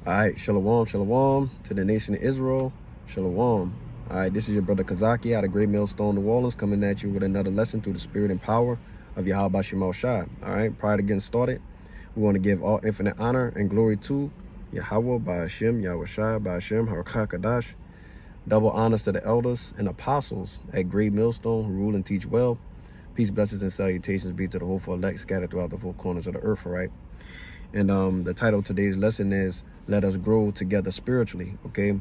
All right, shalom, shalom to the nation of Israel. Shalom. All right, this is your brother Kazaki out of Great Millstone, New Orleans, coming at you with another lesson through the spirit and power of Yahweh Shemel Shai. All right, prior to getting started, we want to give all infinite honor and glory to Yahweh by Hashem, Yahweh Shai by Hashem, Harakah Kadash. Double honors to the elders and apostles at Great Millstone who rule and teach well. Peace, blessings, and salutations be to the hopeful elect scattered throughout the four corners of the earth, all right? And the title of today's lesson is Let Us Grow Together Spiritually, okay?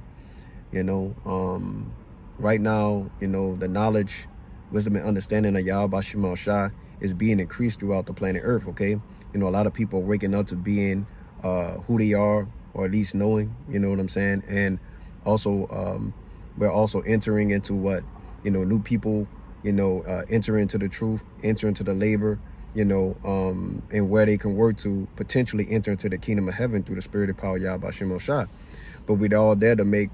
Right now, the knowledge, wisdom, and understanding of Yahweh Shemel Shai is being increased throughout the planet Earth, okay? A lot of people are waking up to being who they are, or at least knowing, you know what I'm saying? And also, we're also entering into what, new people, enter into the truth, enter into the labor, and where they can work to potentially enter into the kingdom of heaven through the spirit and power of Yahweh Shemel Shai. But we're all there to make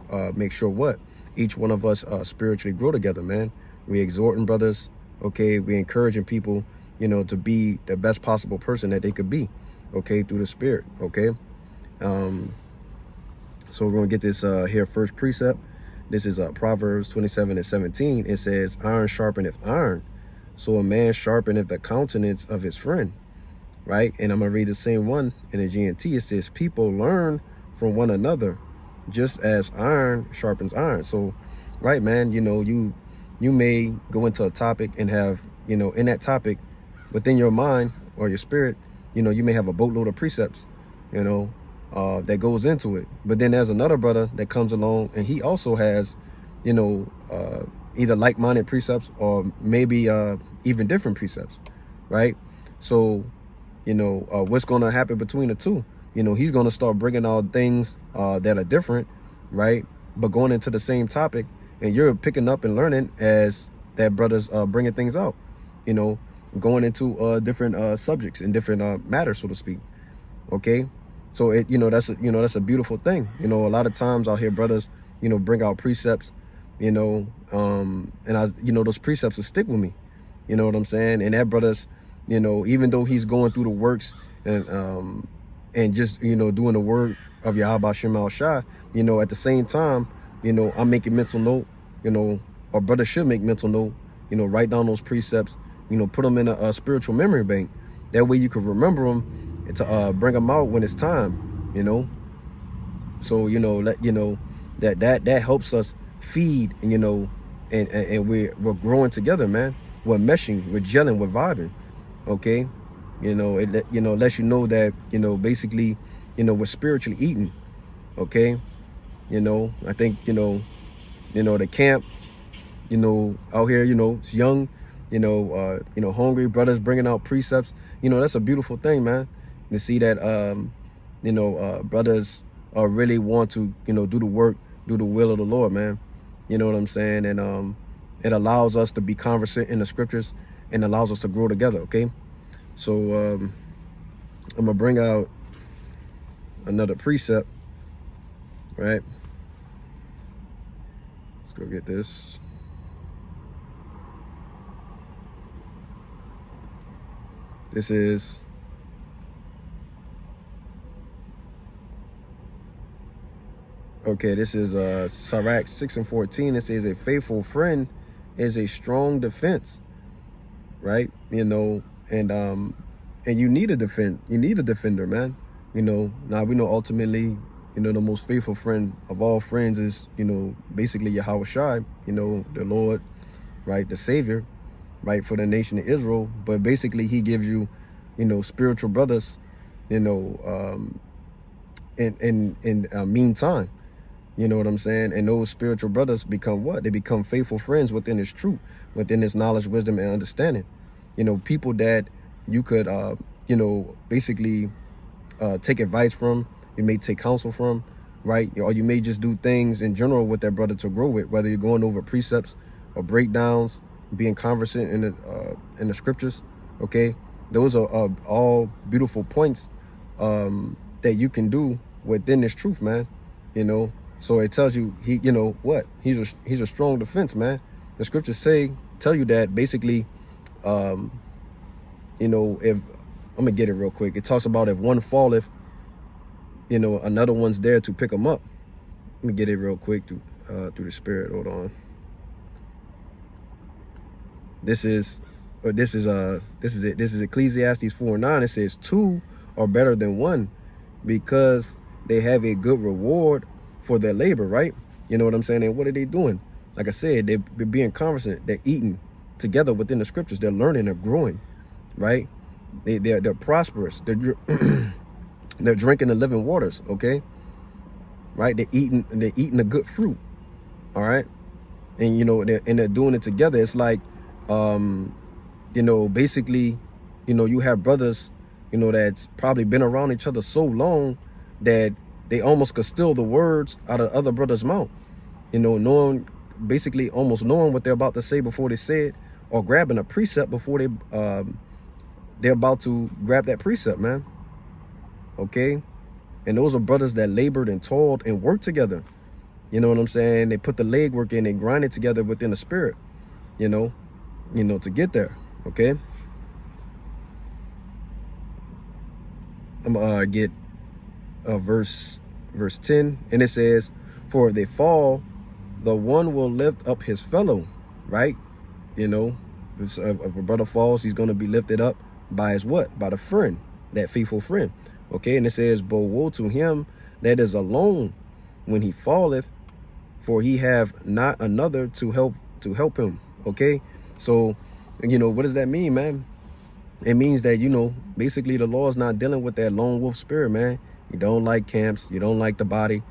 sure what? Each one of us spiritually grow together, man. We exhorting brothers, okay? We encouraging people, to be the best possible person that they could be, okay? Through the spirit, okay? So we're going to get this here first precept. This is Proverbs 27:17. It says, iron sharpeneth iron, so a man sharpeneth the countenance of his friend, right? And I'm going to read the same one in the GNT. It says, people learn from one another, just as iron sharpens iron. So, right, man, you may go into a topic and have, in that topic, within your mind or your spirit, you may have a boatload of precepts, that goes into it. But then there's another brother that comes along and he also has, either like-minded precepts or maybe even different precepts, right? So, what's going to happen between the two? He's going to start bringing out things that are different, right? But going into the same topic, and you're picking up and learning as that brother's bringing things out, going into different subjects and different matters, so to speak. Okay, so that's a beautiful thing. A lot of times I'll hear brothers, bring out precepts, and those precepts will stick with me. You know what I'm saying? And that brother's, even though he's going through the works and just, doing the work of Yahweh Shemel Shai, at the same time, I'm making mental note, or brother should make mental note, write down those precepts, put them in a spiritual memory bank. That way you can remember them to bring them out when it's time, So, that helps us feed, and, and we're growing together, man. We're meshing, we're gelling, we're vibing, okay? It lets you know that, basically, we're spiritually eating, okay? I think, the camp, out here, it's young, hungry brothers bringing out precepts. That's a beautiful thing, man. To see that, brothers really want to, do the work, do the will of the Lord, man. You know what I'm saying? And it allows us to be conversant in the scriptures and allows us to grow together, okay? So I'm going to bring out another precept, right? Let's go get this. This is this is Sirach 6:14. It says, a faithful friend is a strong defense, right? And you need a defender, man. Now we know ultimately, the most faithful friend of all friends is, basically Yahweh Shai, the Lord, right? The Savior, right? For the nation of Israel. But basically he gives you, spiritual brothers, in meantime. You know what I'm saying? And those spiritual brothers become what? They become faithful friends within this truth, within this knowledge, wisdom, and understanding. People that you could, basically take advice from, you may take counsel from, right? Or you may just do things in general with that brother to grow with, whether you're going over precepts or breakdowns, being conversant in the scriptures, okay? Those are all beautiful points that you can do within this truth, man, So it tells you he's a strong defense, man. The scriptures tell you that basically, if I'm gonna get it real quick. It talks about if one falleth, you know, another one's there to pick them up. Let me get it real quick through the Spirit. Hold on. This is it. This is Ecclesiastes 4:9. It says 2 are better than 1, because they have a good reward for their labor, right? You know what I'm saying? And what are they doing? Like I said, they're being conversant. They're eating together within the scriptures. They're learning. They're growing, right? They're prosperous. They're drinking the living waters. Okay, right? They're eating the good fruit. All right, and you know they're doing it together. It's like, you know, basically, you know, you have brothers, you know, that's probably been around each other so long that they almost could steal the words out of other brothers' mouth. You know, basically almost knowing what they're about to say before they say it, or grabbing a precept before they're about to grab that precept, man. Okay, and those are brothers that labored and toiled and worked together. You know what I'm saying? They put the legwork in, they grind it together within the Spirit. You know, to get there. Okay, I'm gonna get verse 10, and it says, "For if they fall, the one will lift up his fellow." Right? You know, if a brother falls, he's gonna be lifted up by his what? By the friend, that faithful friend. Okay, and it says, "But woe to him that is alone when he falleth, for he have not another to help him." Okay, so, you know, what does that mean, man? It means that, you know, basically the law is not dealing with that lone wolf spirit, man. You don't like camps, you don't like the body,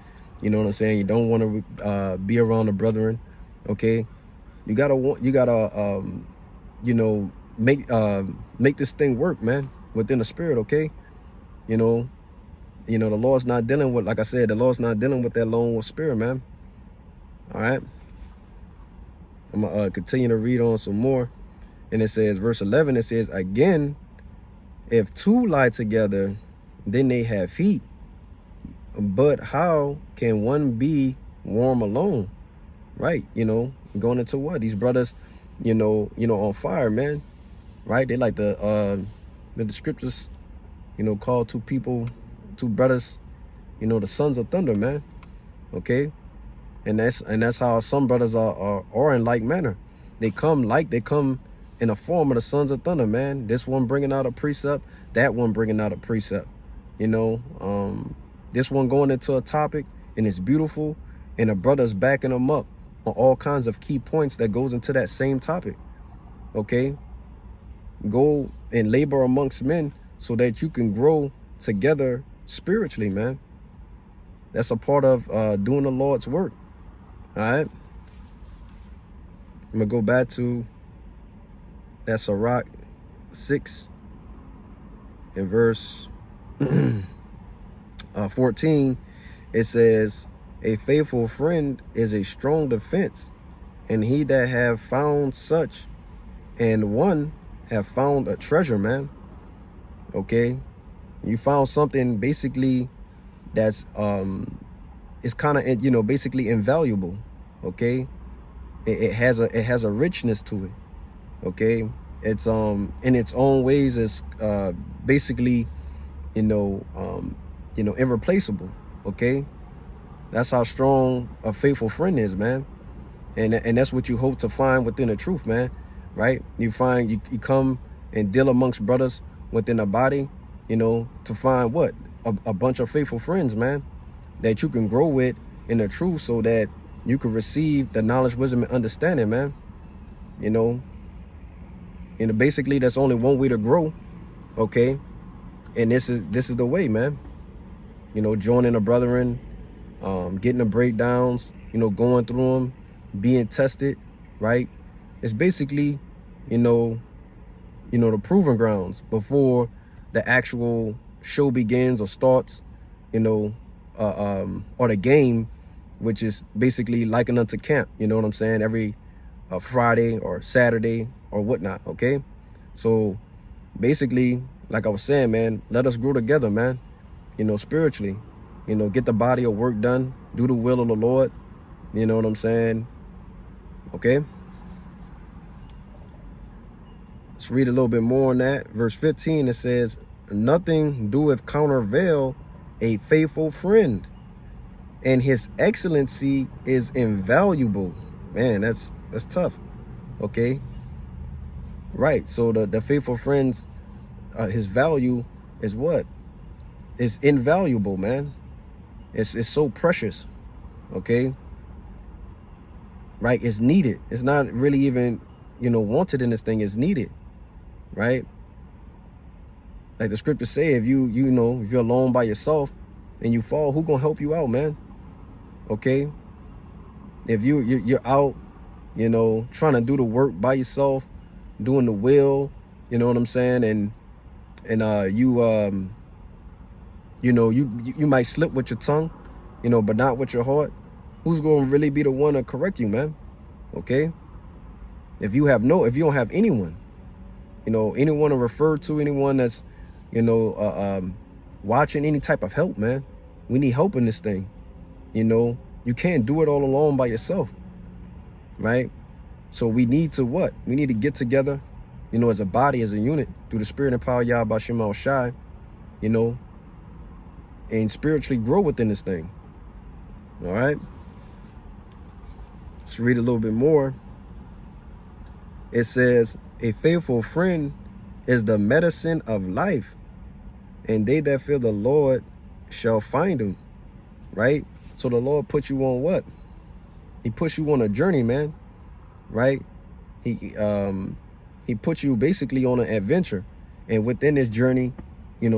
you know what I'm saying? You don't want to be around the brethren. Okay, you gotta you know, make this thing work, man, within the Spirit. Okay, you know, the law is not dealing with, like I said, the law is not dealing with that lone wolf spirit, man. All right, I'm gonna continue to read on some more. And it says, verse 11, it says, "Again, if two lie together, then they have heat. But how can one be warm alone?" Right? You know, going into what? These brothers, you know, on fire, man. Right? They like the scriptures, you know, call two brothers, you know, the sons of thunder, man. Okay? And that's how some brothers are in like manner. They come in the form of the sons of thunder, man. This one bringing out a precept, that one bringing out a precept. You know, this one going into a topic, and it's beautiful, and the brother's backing them up on all kinds of key points that goes into that same topic. Okay, go and labor amongst men so that you can grow together spiritually, man. That's a part of doing the Lord's work. All right, I'm gonna go back to that Sirach 6 in verse 14. It says, "A faithful friend is a strong defense, and he that have found such and one have found a treasure," man. Okay, you found something basically that's it's kind of, you know, basically invaluable. Okay, it has a richness to it. Okay, it's in its own ways is basically, you know, irreplaceable. Okay, that's how strong a faithful friend is, man. And that's what you hope to find within the truth, man. Right? You find you come and deal amongst brothers within the body, you know, to find what? A bunch of faithful friends, man, that you can grow with in the truth, so that you can receive the knowledge, wisdom, and understanding, man. You know, basically that's only one way to grow. Okay, and this is the way, man. You know, joining the brethren, getting the breakdowns, you know, going through them, being tested, right? It's basically, you know, the proving grounds before the actual show begins or starts, you know, or the game, which is basically likened unto camp. You know what I'm saying? Every Friday or Saturday or whatnot. Okay, so basically, like I was saying, man, let us grow together, man. You know, spiritually. You know, get the body of work done, do the will of the Lord. You know what I'm saying? Okay. Let's read a little bit more on that. Verse 15, it says, "Nothing doeth countervail a faithful friend, and his excellency is invaluable. Man, that's tough. Okay, right. So the faithful friends, his value is what? It's invaluable, man. It's so precious. Okay, right. It's needed. It's not really even, wanted in this thing. It's needed, right? Like the scriptures say, if if you're alone by yourself and you fall, who gonna help you out, man? Okay, if you're out, trying to do the work by yourself, doing the will, you know what I'm saying, and you might slip with your tongue, but not with your heart. Who's gonna really be the one to correct you, man? Okay, if you don't have anyone, anyone to refer to, anyone that's watching, any type of help, man. We need help in this thing. You can't do it all alone by yourself, right? So we need to what? We need to get together, as a body, as a unit, through the spirit and power of Yahweh Shem Al Shai, and spiritually grow within this thing. All right. Let's read a little bit more. It says, a faithful friend is the medicine of life, and they that fear the Lord shall find him. Right? So the Lord put you on what? He puts you on a journey, man. Right? He put you basically on an adventure. And within this journey,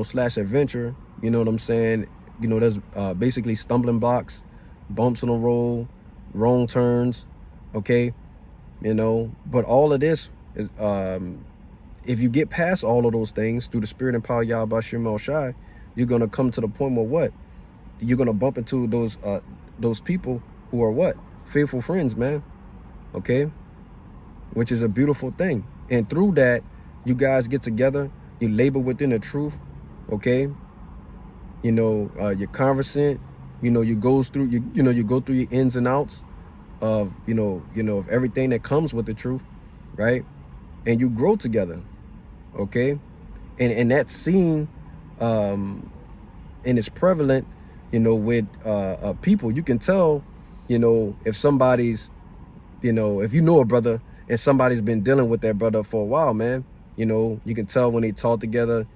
slash adventure, you know what I'm saying? There's basically stumbling blocks, bumps on the road, wrong turns, okay? But all of this is, if you get past all of those things through the spirit and power of Yahweh Shem El Shai, you're going to come to the point where what? You're going to bump into those people who are what? Faithful friends, man. Okay? Which is a beautiful thing. And through that, you guys get together, you labor within the truth, okay? You're conversant, you go through your ins and outs of, of everything that comes with the truth, right? And you grow together, okay? And that's seen, and it's prevalent, with people. You can tell, if somebody's, if a brother and somebody's been dealing with that brother for a while, man, you can tell when they talk together,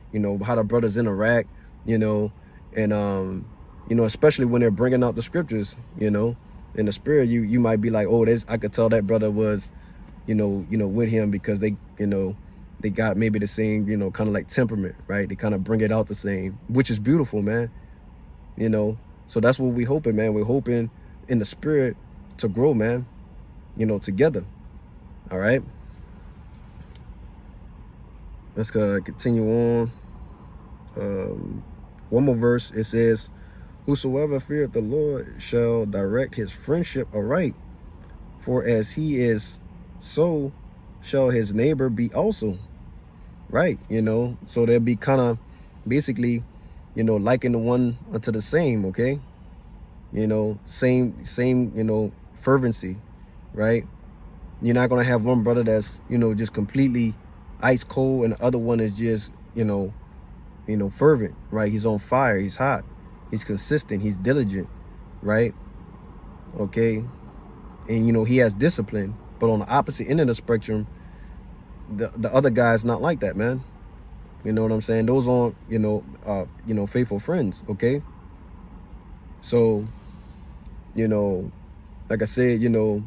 how the brothers interact, and, especially when they're bringing out the scriptures, in the spirit, you might be like, oh, I could tell that brother was, with him because they got maybe the same, kind of like temperament, right? They kind of bring it out the same, which is beautiful, man. So that's what we hoping, man. We're hoping in the spirit to grow, man, together. All right. Let's continue on. One more verse. It says, whosoever feareth the Lord shall direct his friendship aright, for as he is, so shall his neighbor be also. Right. So they'll be kind of basically, liking the one unto the same. Okay. Same, fervency. Right. You're not going to have one brother that's, just completely ice cold, and the other one is just, fervent, right? He's on fire. He's hot. He's consistent. He's diligent, right? Okay. And, he has discipline. But on the opposite end of the spectrum, the other guy's not like that, man. You know what I'm saying? Those aren't, faithful friends, okay? So, like I said, the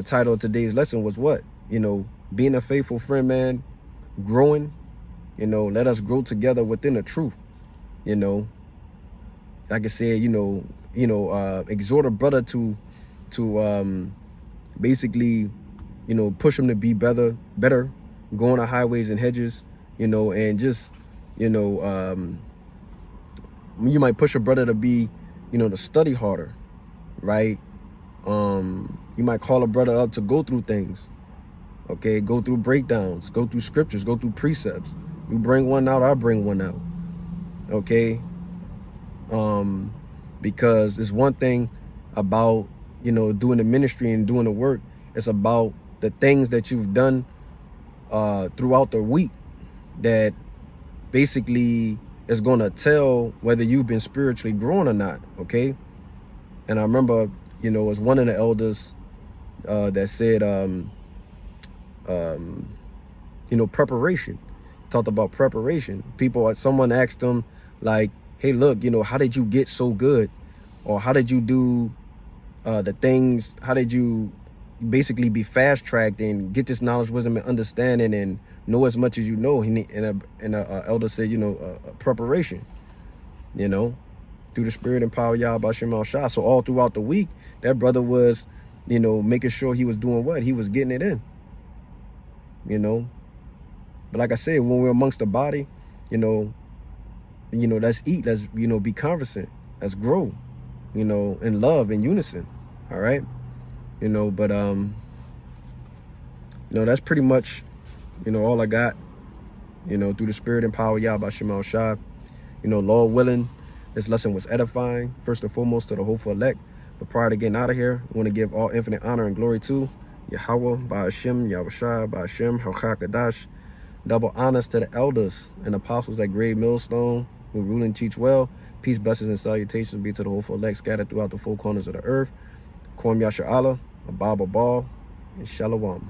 title of today's lesson was what? Being a faithful friend, man, growing, let us grow together within the truth, like I said, exhort a brother to basically, push him to be better, go on the highways and hedges, and just, you might push a brother to be, to study harder, right? You might call a brother up to go through things, okay? Go through breakdowns, go through scriptures, go through precepts. You bring one out, I bring one out, okay? Because it's one thing about, doing the ministry and doing the work. It's about the things that you've done throughout the week that basically, is going to tell whether you've been spiritually growing or not, okay? And I remember, you know, it was one of the elders that said, you know, preparation. Talked about preparation. Someone asked them, like, hey, look, you know, how did you get so good? Or how did you do the things, how did you basically be fast-tracked and get this knowledge, wisdom, and understanding and know as much as you know? And a elder said, you know, preparation, you know, through the spirit and power of Yahweh Shem Al Shah. So all throughout the week, that brother was, you know, making sure he was doing what? He was getting it in, you know. But like I said, when we're amongst the body, you know, let's eat, let's, you know, be conversant, let's grow, you know, in love and unison. All right. You know, but, you know, that's pretty much, you know, all I got, you know, through the spirit and power of Yahweh Shem Al Shah. You know, Lord willing, this lesson was edifying, first and foremost, to the hopeful elect. But prior to getting out of here, I want to give all infinite honor and glory to Yahweh, Ba'ashem, Yahweh Shai, Ba'ashem, Hachakadash. Double honors to the elders and apostles at Great Millstone who rule and teach well. Peace, blessings, and salutations be to the hopeful elect scattered throughout the four corners of the earth. Kwam Yasha Allah, Abba Ball, and Shalom.